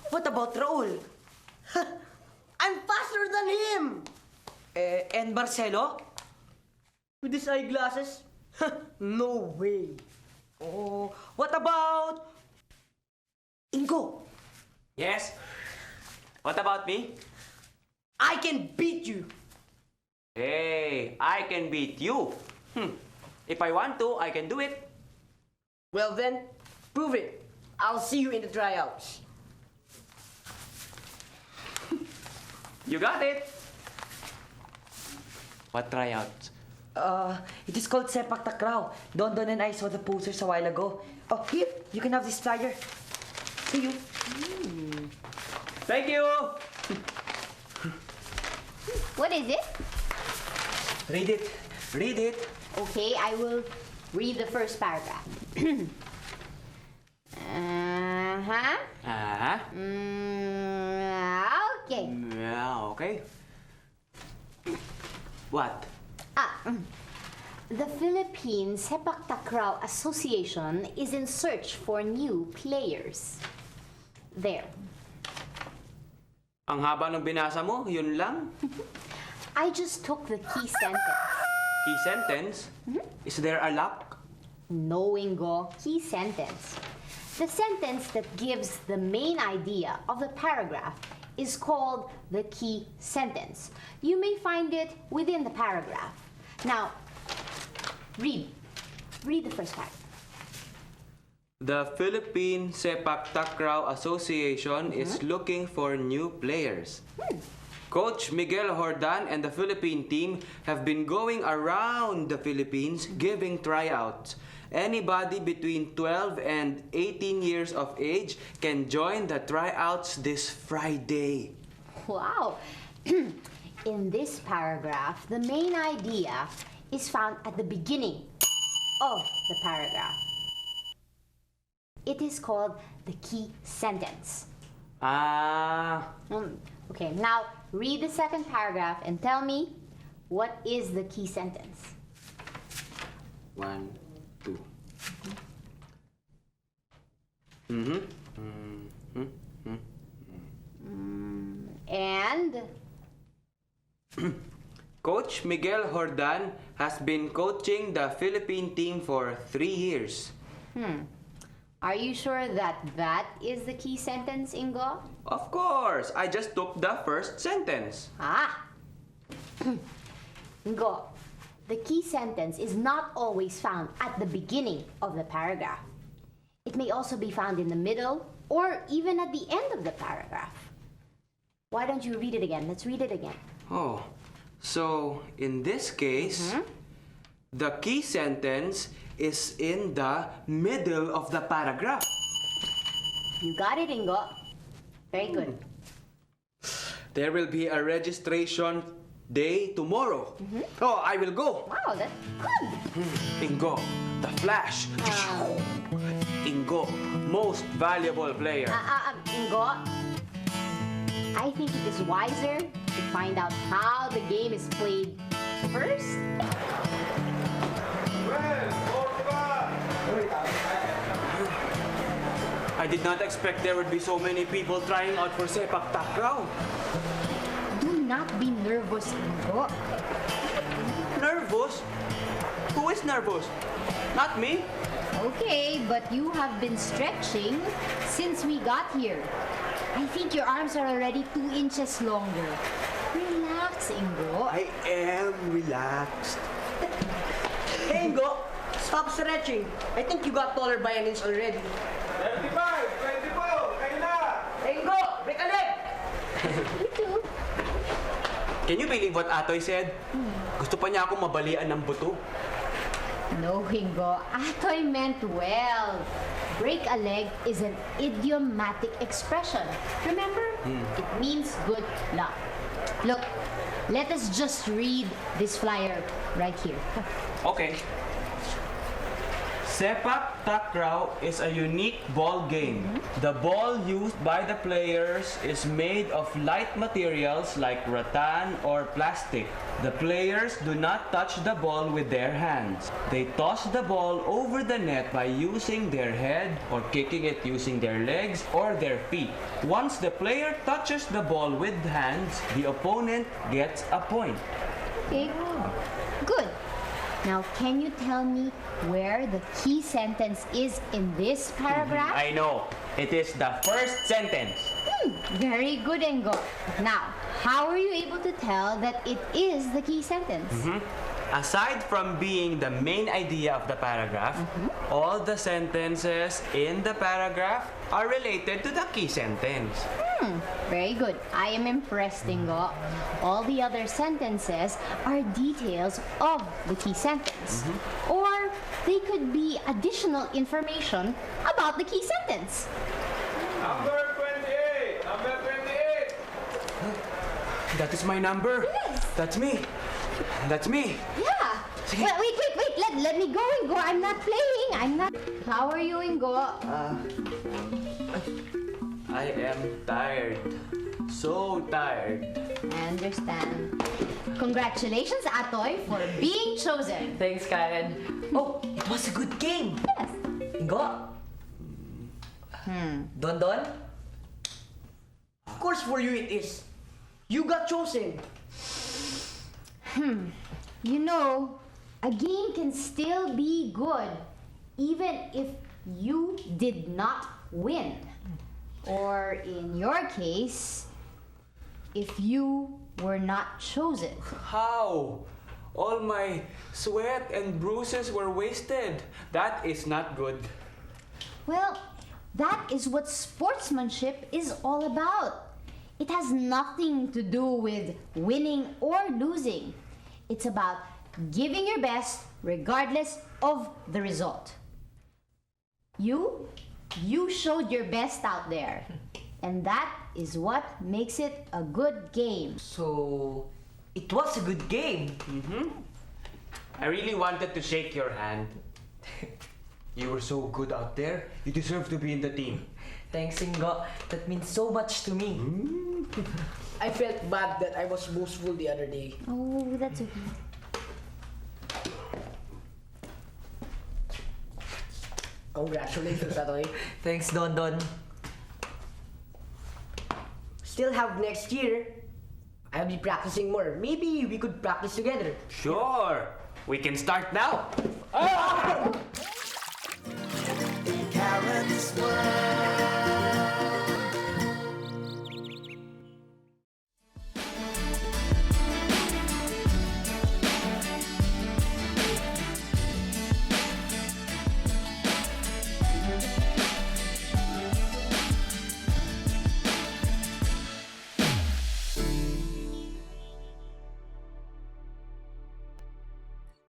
What about Raul? I'm faster than him! And Marcelo? With his eyeglasses? No way. Oh, what about Ingo? Yes? What about me? I can beat you. Hey, I can beat you. If I want to, I can do it. Well then, prove it. I'll see you in the tryouts. You got it. What tryout? It is called Sepak Takraw. Don and I saw the posters a while ago. Oh, here, you can have this flyer. See you. Thank you. What is it? Read it. Read it. Okay, I will read the first paragraph. Uh-huh. Uh-huh. Okay. Yeah, okay. What? The Philippine Sepak Takraw Association is in search for new players. There. Ang haba ng binasa mo, yun lang? I just took the key sentence. Key sentence? Is there a lock? No, Ingo. Key sentence. The sentence that gives the main idea of the paragraph is called the key sentence. You may find it within the paragraph. Now, read. Read the first part. The Philippine Sepak Takraw Association is looking for new players. Coach Miguel Hordan and the Philippine team have been going around the Philippines giving tryouts. Anybody between 12 and 18 years of age can join the tryouts this Friday. Wow. In this paragraph, the main idea is found at the beginning of the paragraph. It is called the key sentence. Okay, now read the second paragraph and tell me what is the key sentence. 1, 2. And Coach Miguel Hordan has been coaching the Philippine team for 3 years. are you sure that that is the key sentence, Ingo? Of course, I just took the first sentence. Ingo, the key sentence is not always found at the beginning of the paragraph. It may also be found in the middle or even at the end of the paragraph. Why don't you read it again? Let's read it again. Oh, so in this case, the key sentence is in the middle of the paragraph. You got it, Ingo. Very good. There will be a registration day tomorrow. Oh, I will go. Wow, that's good. Ingo, the Flash. Ingo, most valuable player. Ingo, I think it is wiser to find out how the game is played first. I did not expect there would be so many people trying out for Sepak Takraw. Do not be nervous, Ingo. Nervous? Who is nervous? Not me. Okay, but you have been stretching since we got here. I think your arms are already 2 inches longer. Relax, Ingo. I am relaxed. Hey, Ingo, stop stretching. I think you got taller by an inch already. 25, 24, kayo na! Hey, Ingo, break a leg! You too. Can you believe what Atoy said? Gusto pa niya akong mabalian ng buto. No, Ingo. Atoy meant well. Break a leg is an idiomatic expression. Remember? It means good luck. Look, let us just read this flyer right here. Okay. Sepak takraw is a unique ball game. The ball used by the players is made of light materials like rattan or plastic. The players do not touch the ball with their hands. They toss the ball over the net by using their head or kicking it using their legs or their feet. Once the player touches the ball with hands, the opponent gets a point. Okay, good. Now, can you tell me where the key sentence is in this paragraph? I know. It is the first sentence. Very good, Engo. Now, how are you able to tell that it is the key sentence? Aside from being the main idea of the paragraph, all the sentences in the paragraph are related to the key sentence. Very good. I am impressed, Ingo. All the other sentences are details of the key sentence. Or they could be additional information about the key sentence. Number 28! Number 28! That is my number. Yes. That's me. That's me. Yeah. Wait. Let me go, Ingo. I'm not playing. I'm not. How are you, Ingo? I am tired. So tired. I understand. Congratulations, Atoy, for being chosen. Thanks, Karen. Oh, it was a good game. Yes. Ingo? Don Don? Of course for you it is. You got chosen. You know, a game can still be good even if you did not win. Or in your case, if you were not chosen. How? All my sweat and bruises were wasted. That is not good. Well, that is what sportsmanship is all about. It has nothing to do with winning or losing. It's about giving your best regardless of the result. You showed your best out there. And that is what makes it a good game. So, it was a good game. I really wanted to shake your hand. You were so good out there. You deserve to be in the team. Thanks, Ingo. That means so much to me. I felt bad that I was boastful the other day. Oh, that's okay. Congratulations, Atoy. Thanks, Don Don. Still have next year. I'll be practicing more. Maybe we could practice together. Sure. We can start now. Carrots were